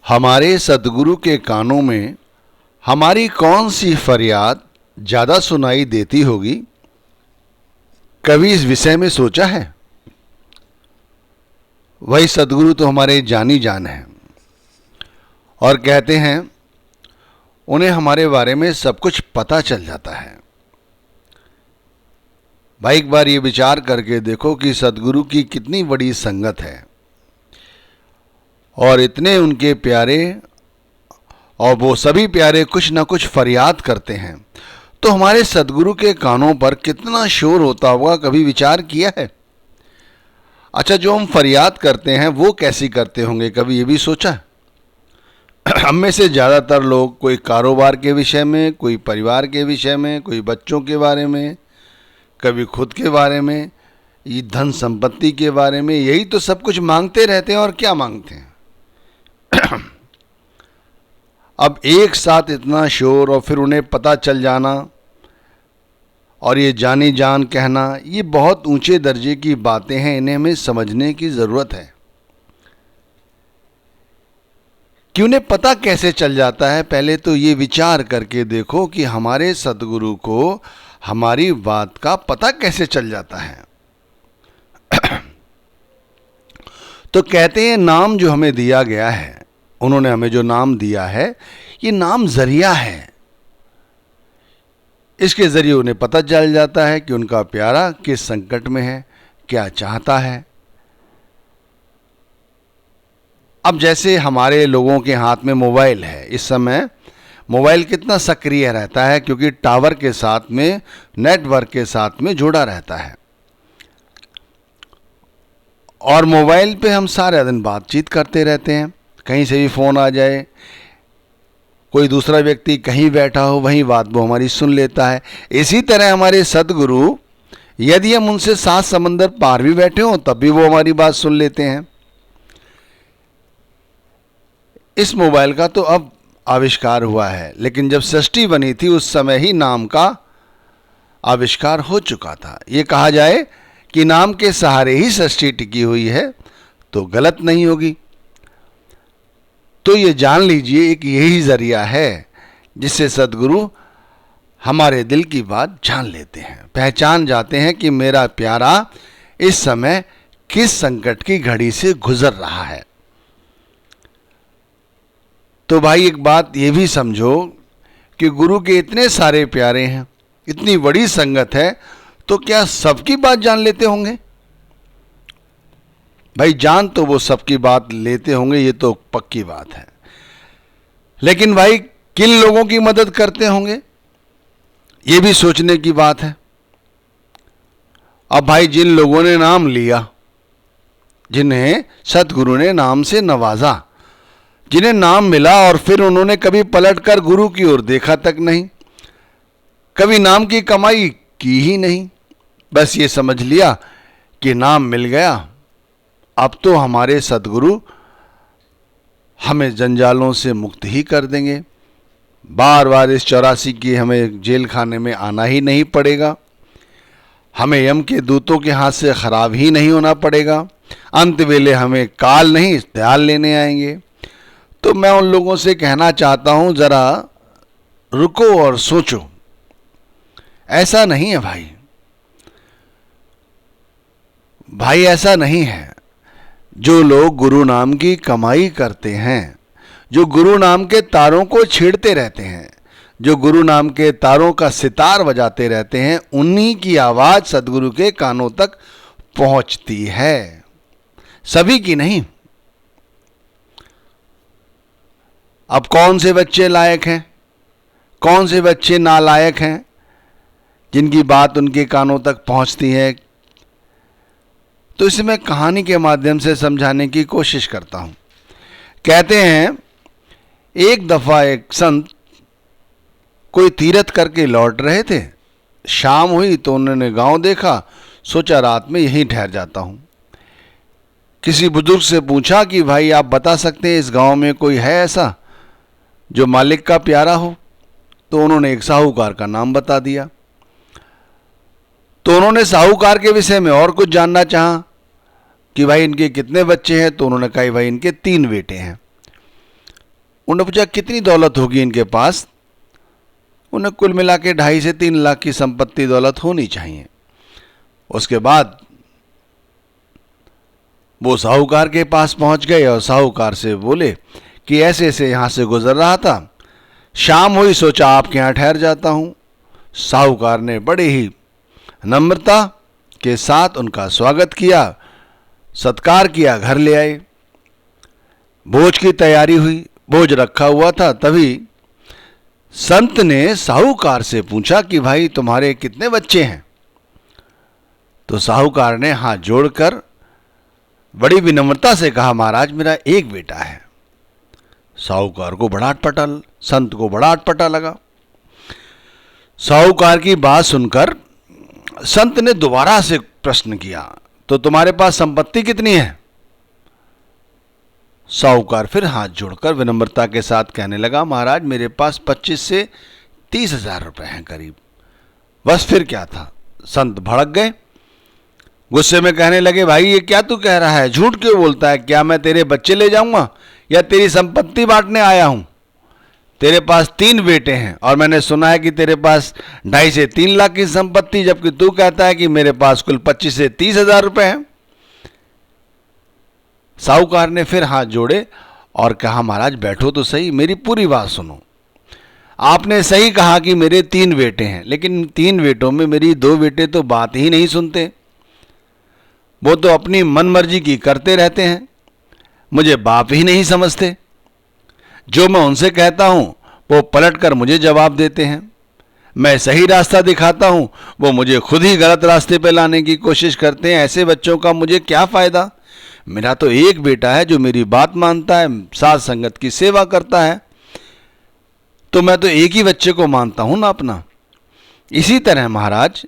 हमारे सद्गुरु के कानों में हमारी कौन सी फरियाद ज़्यादा सुनाई देती होगी? कभी इस विषय में सोचा है? वही सद्गुरु तो हमारे जानी जान हैं और कहते हैं उन्हें हमारे बारे में सब कुछ पता चल जाता है। भाई एक बार ये विचार करके देखो कि सद्गुरु की कितनी बड़ी संगत है और इतने उनके प्यारे, और वो सभी प्यारे कुछ ना कुछ फरियाद करते हैं, तो हमारे सद्गुरु के कानों पर कितना शोर होता होगा, कभी विचार किया है? अच्छा, जो हम फरियाद करते हैं वो कैसी करते होंगे, कभी ये भी सोचा? हम में से ज़्यादातर लोग कोई कारोबार के विषय में, कोई परिवार के विषय में, कोई बच्चों के बारे में, कभी खुद के बारे में, ये धन संपत्ति के बारे में, यही तो सब कुछ मांगते रहते हैं। और क्या मांगते हैं? अब एक साथ इतना शोर और फिर उन्हें पता चल जाना और ये जानी जान कहना, ये बहुत ऊंचे दर्जे की बातें हैं। इन्हें हमें समझने की ज़रूरत है कि उन्हें पता कैसे चल जाता है। पहले तो ये विचार करके देखो कि हमारे सद्गुरु को हमारी बात का पता कैसे चल जाता है। तो कहते हैं नाम जो हमें दिया गया है, उन्होंने हमें जो नाम दिया है, ये नाम जरिया है। इसके जरिए उन्हें पता चल जाता है कि उनका प्यारा किस संकट में है, क्या चाहता है। अब जैसे हमारे लोगों के हाथ में मोबाइल है, इस समय मोबाइल कितना सक्रिय रहता है क्योंकि टावर के साथ में, नेटवर्क के साथ में जुड़ा रहता है और मोबाइल पे हम सारे दिन बातचीत करते रहते हैं। कहीं से भी फ़ोन आ जाए, कोई दूसरा व्यक्ति कहीं बैठा हो, वहीं बात वो हमारी सुन लेता है। इसी तरह हमारे सद्गुरु, यदि हम उनसे 7 समंदर पार भी बैठे हों तब भी वो हमारी बात सुन लेते हैं। इस मोबाइल का तो अब आविष्कार हुआ है, लेकिन जब सृष्टि बनी थी उस समय ही नाम का आविष्कार हो चुका था। ये कहा जाए कि नाम के सहारे ही सृष्टि टिकी हुई है तो गलत नहीं होगी। तो ये जान लीजिए एक यही जरिया है जिससे सद्गुरु हमारे दिल की बात जान लेते हैं, पहचान जाते हैं कि मेरा प्यारा इस समय किस संकट की घड़ी से गुजर रहा है। तो भाई एक बात ये भी समझो कि गुरु के इतने सारे प्यारे हैं, इतनी बड़ी संगत है, तो क्या सबकी बात जान लेते होंगे? भाई जान तो वो सबकी बात लेते होंगे, ये तो पक्की बात है, लेकिन भाई किन लोगों की मदद करते होंगे, ये भी सोचने की बात है। अब भाई जिन लोगों ने नाम लिया, जिन्हें सतगुरु ने नाम से नवाजा, जिन्हें नाम मिला और फिर उन्होंने कभी पलटकर गुरु की ओर देखा तक नहीं, कभी नाम की कमाई की ही नहीं, बस ये समझ लिया कि नाम मिल गया, अब तो हमारे सद्गुरु हमें जंजालों से मुक्त ही कर देंगे, बार बार इस 84 की हमें जेल खाने में आना ही नहीं पड़ेगा, हमें यम के दूतों के हाथ से खराब ही नहीं होना पड़ेगा, अंत वेले हमें काल नहीं दयाल लेने आएंगे। तो मैं उन लोगों से कहना चाहता हूं, जरा रुको और सोचो। ऐसा नहीं है भाई ऐसा नहीं है। जो लोग गुरु नाम की कमाई करते हैं, जो गुरु नाम के तारों को छेड़ते रहते हैं, जो गुरु नाम के तारों का सितार बजाते रहते हैं, उन्हीं की आवाज सद्गुरु के कानों तक पहुंचती है, सभी की नहीं। अब कौन से बच्चे लायक हैं, कौन से बच्चे नालायक हैं जिनकी बात उनके कानों तक पहुंचती है? तो इसे मैं कहानी के माध्यम से समझाने की कोशिश करता हूं। कहते हैं एक दफा एक संत कोई तीर्थ करके लौट रहे थे, शाम हुई तो उन्होंने गांव देखा, सोचा रात में यहीं ठहर जाता हूं। किसी बुजुर्ग से पूछा कि भाई आप बता सकते हैं इस गांव में कोई है ऐसा जो मालिक का प्यारा हो? तो उन्होंने एक साहूकार का नाम बता दिया। तो उन्होंने साहूकार के विषय में और कुछ जानना चाहा कि भाई इनके कितने बच्चे हैं? तो उन्होंने कहा भाई इनके 3 बेटे हैं। उन्होंने पूछा कितनी दौलत होगी इनके पास। उन्हें कुल मिला के 2.5 से 3 लाख की संपत्ति दौलत होनी चाहिए। उसके बाद वो साहूकार के पास पहुंच गए और साहूकार से बोले कि ऐसे ऐसे यहाँ से गुजर रहा था, शाम हुई, सोचा आपके यहाँ ठहर जाता हूँ। साहूकार ने बड़े ही नम्रता के साथ उनका स्वागत किया, सत्कार किया, घर ले आए। भोज की तैयारी हुई, भोज रखा हुआ था। तभी संत ने साहूकार से पूछा कि भाई तुम्हारे कितने बच्चे हैं। तो साहूकार ने हाथ जोड़कर बड़ी विनम्रता से कहा, महाराज मेरा एक बेटा है। साहूकार को बड़ा अटपटा, संत को बड़ा अटपटा लगा। साहूकार की बात सुनकर संत ने दोबारा से प्रश्न किया, तो तुम्हारे पास संपत्ति कितनी है? साहूकार फिर हाथ जोड़कर विनम्रता के साथ कहने लगा, महाराज मेरे पास 25 से 30 हजार रुपए हैं करीब। बस फिर क्या था, संत भड़क गए, गुस्से में कहने लगे, भाई ये क्या तू कह रहा है, झूठ क्यों बोलता है? क्या मैं तेरे बच्चे ले जाऊंगा या तेरी संपत्ति बांटने आया हूं? तेरे पास 3 बेटे हैं और मैंने सुना है कि तेरे पास 2.5 से 3 लाख की संपत्ति, जबकि तू कहता है कि मेरे पास कुल 25 से 30 हजार रुपए हैं। साहूकार ने फिर हाथ जोड़े और कहा, महाराज बैठो तो सही, मेरी पूरी बात सुनो। आपने सही कहा कि मेरे 3 बेटे हैं, लेकिन 3 बेटों में मेरी 2 बेटे तो बात ही नहीं सुनते, वो तो अपनी मनमर्जी की करते रहते हैं, मुझे बाप ही नहीं समझते। जो मैं उनसे कहता हूं वो पलटकर मुझे जवाब देते हैं। मैं सही रास्ता दिखाता हूं, वो मुझे खुद ही गलत रास्ते पे लाने की कोशिश करते हैं। ऐसे बच्चों का मुझे क्या फायदा? मेरा तो एक बेटा है जो मेरी बात मानता है, साथ संगत की सेवा करता है, तो मैं तो एक ही बच्चे को मानता हूं ना अपना। इसी तरह महाराज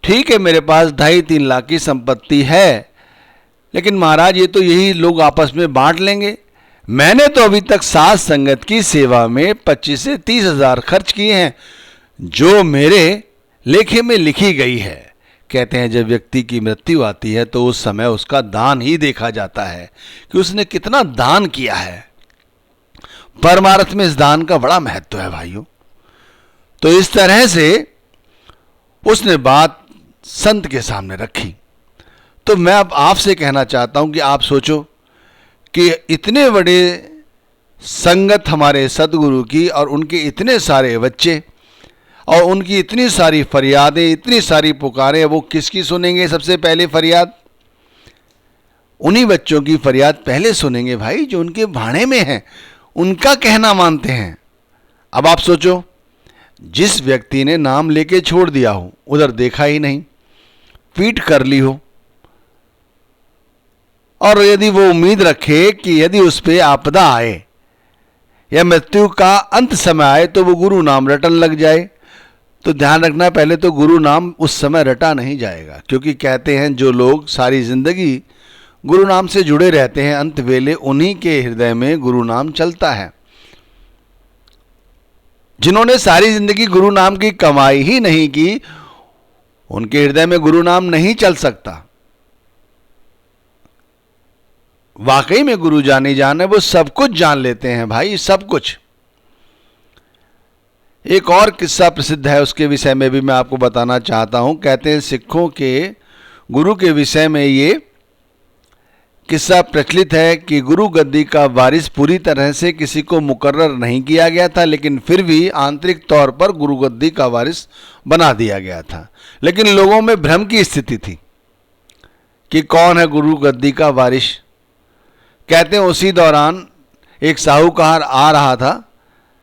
ठीक है मेरे पास 2.5-3 लाख की संपत्ति है, लेकिन महाराज ये तो यही लोग आपस में बांट लेंगे। मैंने तो अभी तक साथ संगत की सेवा में 25 से 30 हजार खर्च किए हैं, जो मेरे लेखे में लिखी गई है। कहते हैं जब व्यक्ति की मृत्यु आती है तो उस समय उसका दान ही देखा जाता है कि उसने कितना दान किया है। परमार्थ में इस दान का बड़ा महत्व है भाइयों। तो इस तरह से उसने बात संत के सामने रखी। तो मैं अब आपसे कहना चाहता हूं कि आप सोचो कि इतने बड़े संगत हमारे सदगुरु की और उनके इतने सारे बच्चे और उनकी इतनी सारी फरियादें, इतनी सारी पुकारें, वो किसकी सुनेंगे? सबसे पहले फरियाद उन्हीं बच्चों की फरियाद पहले सुनेंगे भाई, जो उनके भाड़े में हैं, उनका कहना मानते हैं। अब आप सोचो, जिस व्यक्ति ने नाम लेके छोड़ दिया हो, उधर देखा ही नहीं, पीठ कर ली हो, और यदि वो उम्मीद रखे कि यदि उस पर आपदा आए या मृत्यु का अंत समय आए तो वो गुरु नाम रटन लग जाए, तो ध्यान रखना पहले तो गुरु नाम उस समय रटा नहीं जाएगा। क्योंकि कहते हैं जो लोग सारी जिंदगी गुरु नाम से जुड़े रहते हैं, अंत वेले उन्हीं के हृदय में गुरु नाम चलता है। जिन्होंने सारी जिंदगी गुरु नाम की कमाई ही नहीं की, उनके हृदय में गुरु नाम नहीं चल सकता। वाकई में गुरु जानी जान है, वो सब कुछ जान लेते हैं भाई, सब कुछ। एक और किस्सा प्रसिद्ध है, उसके विषय में भी मैं आपको बताना चाहता हूं। कहते हैं सिखों के गुरु के विषय में ये किस्सा प्रचलित है कि गुरु गद्दी का वारिस पूरी तरह से किसी को मुकर्रर नहीं किया गया था, लेकिन फिर भी आंतरिक तौर पर गुरु गद्दी का वारिस बना दिया गया था। लेकिन लोगों में भ्रम की स्थिति थी कि कौन है गुरु गद्दी का वारिस। कहते हैं उसी दौरान एक साहूकार आ रहा था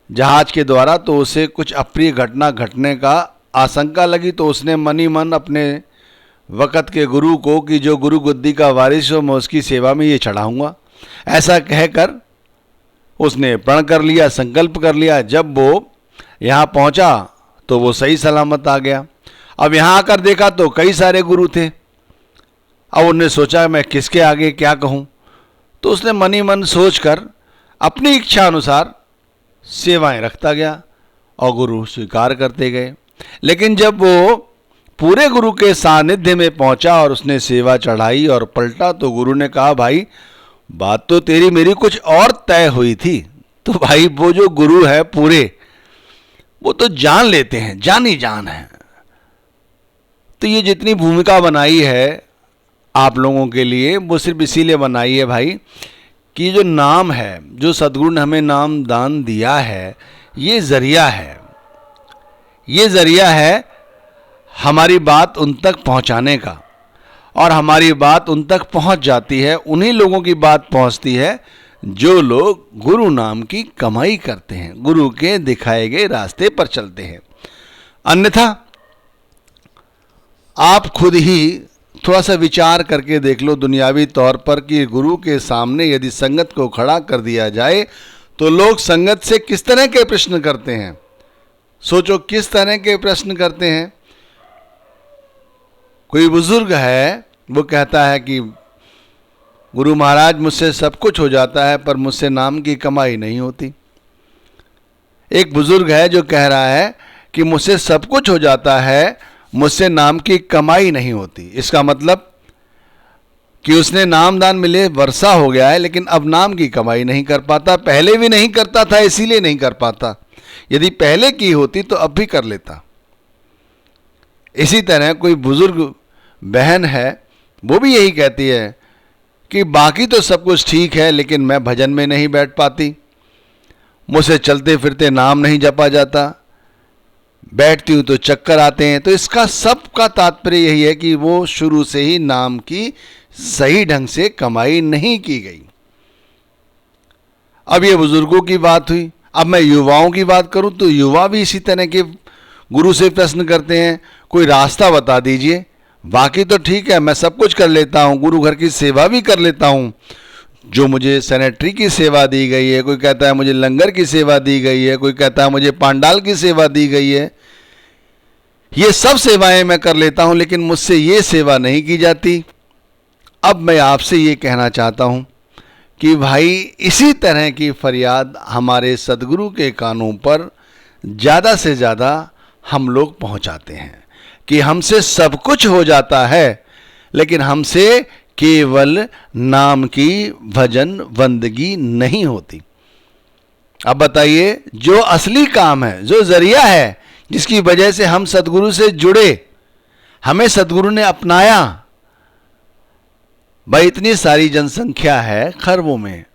जहाज के द्वारा, तो उसे कुछ अप्रिय घटना घटने का आशंका लगी, तो उसने मनी मन अपने वक़्त के गुरु को कि जो गुरु गद्दी का वारिस हो मैं उसकी सेवा में ये चढ़ाऊँगा, ऐसा कहकर उसने प्रण कर लिया, संकल्प कर लिया। जब वो यहाँ पहुँचा तो वो सही सलामत आ गया। अब यहाँ आकर देखा तो कई सारे गुरु थे। अब उन्होंने सोचा मैं किसके आगे क्या कहूँ, तो उसने मनी मन सोचकर अपनी इच्छा अनुसार सेवाएं रखता गया और गुरु स्वीकार करते गए। लेकिन जब वो पूरे गुरु के सानिध्य में पहुंचा और उसने सेवा चढ़ाई और पलटा, तो गुरु ने कहा भाई बात तो तेरी मेरी कुछ और तय हुई थी। तो भाई वो जो गुरु है पूरे, वो तो जान लेते हैं, जानी जान है। तो ये जितनी भूमिका बनाई है आप लोगों के लिए, वो सिर्फ इसीलिए बनाई है भाई कि जो नाम है, जो सद्गुरु ने हमें नाम दान दिया है, ये जरिया है, ये जरिया है हमारी बात उन तक पहुंचाने का। और हमारी बात उन तक पहुंच जाती है, उन्हीं लोगों की बात पहुंचती है जो लोग गुरु नाम की कमाई करते हैं, गुरु के दिखाए गए रास्ते पर चलते हैं। अन्यथा आप खुद ही थोड़ा सा विचार करके देख लो दुनियावी तौर पर कि गुरु के सामने यदि संगत को खड़ा कर दिया जाए तो लोग संगत से किस तरह के प्रश्न करते हैं। सोचो किस तरह के प्रश्न करते हैं। कोई बुजुर्ग है, वो कहता है कि गुरु महाराज मुझसे सब कुछ हो जाता है पर मुझसे नाम की कमाई नहीं होती। एक बुजुर्ग है जो कह रहा है कि मुझसे सब कुछ हो जाता है, मुझसे नाम की कमाई नहीं होती। इसका मतलब कि उसने नाम दान मिले वर्षा हो गया है, लेकिन अब नाम की कमाई नहीं कर पाता। पहले भी नहीं करता था, इसीलिए नहीं कर पाता। यदि पहले की होती तो अब भी कर लेता। इसी तरह कोई बुजुर्ग बहन है, वो भी यही कहती है कि बाकी तो सब कुछ ठीक है, लेकिन मैं भजन में नहीं बैठ पाती, मुझसे चलते फिरते नाम नहीं जपा जाता, बैठती हूँ तो चक्कर आते हैं। तो इसका सब का तात्पर्य यही है कि वो शुरू से ही नाम की सही ढंग से कमाई नहीं की गई। अब ये बुजुर्गों की बात हुई। अब मैं युवाओं की बात करूं तो युवा भी इसी तरह के गुरु से प्रश्न करते हैं, कोई रास्ता बता दीजिए। बाकी तो ठीक है, मैं सब कुछ कर लेता हूँ, गुरु घर की सेवा भी कर लेता हूँ, जो मुझे सैनिटरी की सेवा दी गई है, कोई कहता है मुझे लंगर की सेवा दी गई है, कोई कहता है मुझे पांडाल की सेवा दी गई है, ये सब सेवाएं मैं कर लेता हूं, लेकिन मुझसे ये सेवा नहीं की जाती। अब मैं आपसे ये कहना चाहता हूं कि भाई इसी तरह की फरियाद हमारे सदगुरु के कानों पर ज़्यादा से ज़्यादा हम लोग पहुंचाते हैं कि हमसे सब कुछ हो जाता है, लेकिन हमसे केवल नाम की भजन बंदगी नहीं होती। अब बताइए, जो असली काम है, जो जरिया है, जिसकी वजह से हम सदगुरु से जुड़े, हमें सदगुरु ने अपनाया। भाई इतनी सारी जनसंख्या है, खरबों में,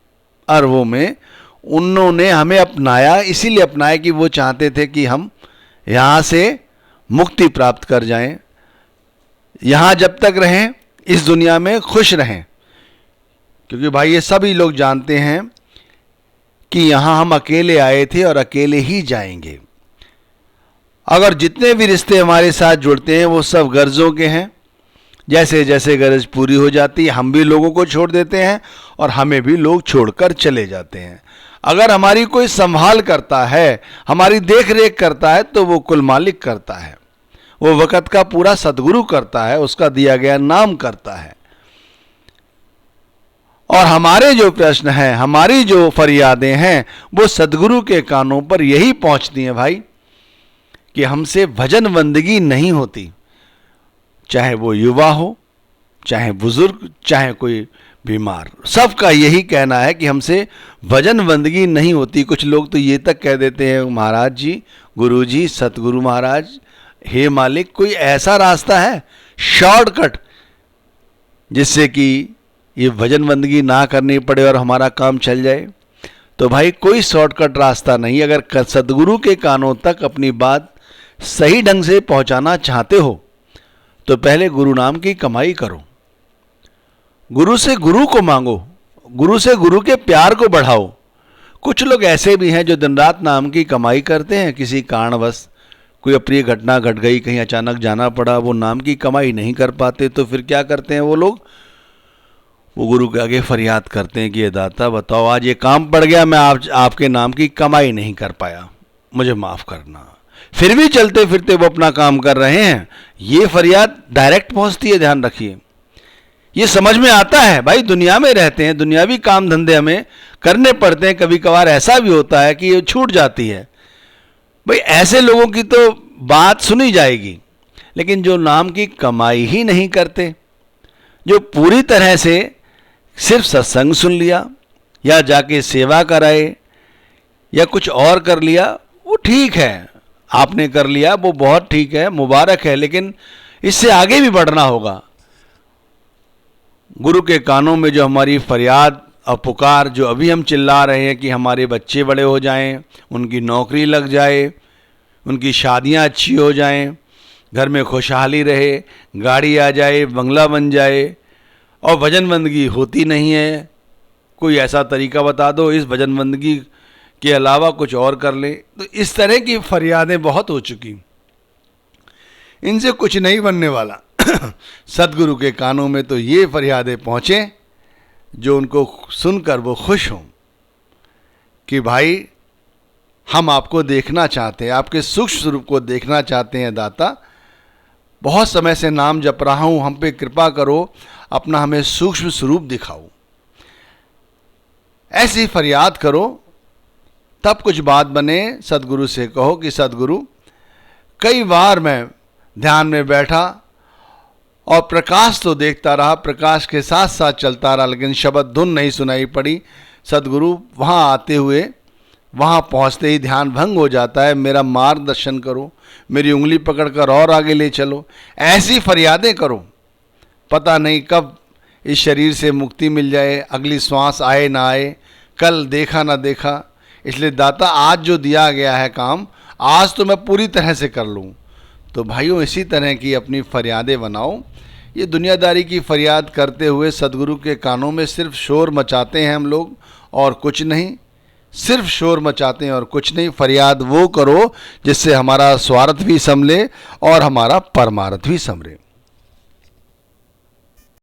अरबों में, उन्होंने हमें अपनाया। इसीलिए अपनाया कि वो चाहते थे कि हम यहाँ से मुक्ति प्राप्त कर जाएं, यहाँ जब तक रहें इस दुनिया में खुश रहें। क्योंकि भाई ये सभी लोग जानते हैं कि यहाँ हम अकेले आए थे और अकेले ही जाएंगे। अगर जितने भी रिश्ते हमारे साथ जुड़ते हैं वो सब गर्जों के हैं। जैसे जैसे गरज पूरी हो जाती है हम भी लोगों को छोड़ देते हैं और हमें भी लोग छोड़कर चले जाते हैं। अगर हमारी कोई संभाल करता है, हमारी देख रेख करता है, तो वो कुल मालिक करता है, वो वक़्त का पूरा सदगुरु करता है, उसका दिया गया नाम करता है। और हमारे जो प्रश्न हैं, हमारी जो फरियादें हैं, वो सदगुरु के कानों पर यही पहुंचती हैं भाई कि हमसे भजन बंदगी नहीं होती। चाहे वो युवा हो, चाहे बुजुर्ग, चाहे कोई बीमार, सबका यही कहना है कि हमसे भजन बंदगी नहीं होती। कुछ लोग तो ये तक कह देते हैं, महाराज जी, गुरु जी, सतगुरु महाराज, हे मालिक, कोई ऐसा रास्ता है शॉर्टकट जिससे कि ये भजन बंदगी ना करनी पड़े और हमारा काम चल जाए? तो भाई कोई शॉर्टकट रास्ता नहीं। अगर सदगुरु के कानों तक अपनी बात सही ढंग से पहुंचाना चाहते हो तो पहले गुरु नाम की कमाई करो, गुरु से गुरु को मांगो, गुरु से गुरु के प्यार को बढ़ाओ। कुछ लोग ऐसे भी हैं जो दिन रात नाम की कमाई करते हैं, किसी कारणवश कोई अप्रिय घटना घट गई, कहीं अचानक जाना पड़ा, वो नाम की कमाई नहीं कर पाते, तो फिर क्या करते हैं वो लोग? वो गुरु के आगे फरियाद करते हैं कि ये दाता बताओ, आज ये काम पड़ गया, मैं आपके नाम की कमाई नहीं कर पाया, मुझे माफ़ करना। फिर भी चलते फिरते वो अपना काम कर रहे हैं। ये फरियाद डायरेक्ट पहुंचती है, ध्यान रखिए। ये समझ में आता है, भाई दुनिया में रहते हैं, दुनियावी काम धंधे हमें करने पड़ते हैं, कभी कभार ऐसा भी होता है कि ये छूट जाती है। भाई ऐसे लोगों की तो बात सुनी जाएगी, लेकिन जो नाम की कमाई ही नहीं करते, जो पूरी तरह से सिर्फ सत्संग सुन लिया या जाके सेवा कराए या कुछ और कर लिया, वो ठीक है, आपने कर लिया वो बहुत ठीक है, मुबारक है, लेकिन इससे आगे भी बढ़ना होगा। गुरु के कानों में जो हमारी फरियाद और पुकार जो अभी हम चिल्ला रहे हैं कि हमारे बच्चे बड़े हो जाएं, उनकी नौकरी लग जाए, उनकी शादियां अच्छी हो जाएं, घर में खुशहाली रहे, गाड़ी आ जाए, बंगला बन जाए, और भजन बंदगी होती नहीं है, कोई ऐसा तरीका बता दो इस भजन बंदगी के अलावा कुछ और कर ले। तो इस तरह की फरियादें बहुत हो चुकी, इनसे कुछ नहीं बनने वाला। सदगुरु के कानों में तो ये फरियादें पहुँचे जो उनको सुनकर वो खुश हों कि भाई हम आपको देखना चाहते हैं, आपके सूक्ष्म स्वरूप को देखना चाहते हैं दाता, बहुत समय से नाम जप रहा हूँ, हम पे कृपा करो, अपना हमें सूक्ष्म स्वरूप दिखाओ। ऐसी फरियाद करो, तब कुछ बात बने। सदगुरु से कहो कि सदगुरु, कई बार मैं ध्यान में बैठा और प्रकाश तो देखता रहा, प्रकाश के साथ साथ चलता रहा, लेकिन शब्द धुन नहीं सुनाई पड़ी। सदगुरु, वहाँ आते हुए, वहाँ पहुँचते ही ध्यान भंग हो जाता है, मेरा मार्गदर्शन करो, मेरी उंगली पकड़कर और आगे ले चलो। ऐसी फरियादें करो, पता नहीं कब इस शरीर से मुक्ति मिल जाए, अगली श्वास आए ना आए, कल देखा ना देखा। इसलिए दाता, आज जो दिया गया है काम, आज तो मैं पूरी तरह से कर लूँ। तो भाइयों, इसी तरह की अपनी फरियादें बनाओ। ये दुनियादारी की फरियाद करते हुए सदगुरु के कानों में सिर्फ शोर मचाते हैं हम लोग, और कुछ नहीं, सिर्फ शोर मचाते हैं और कुछ नहीं। फरियाद वो करो जिससे हमारा स्वार्थ भी संभले और हमारा परमार्थ भी संभले।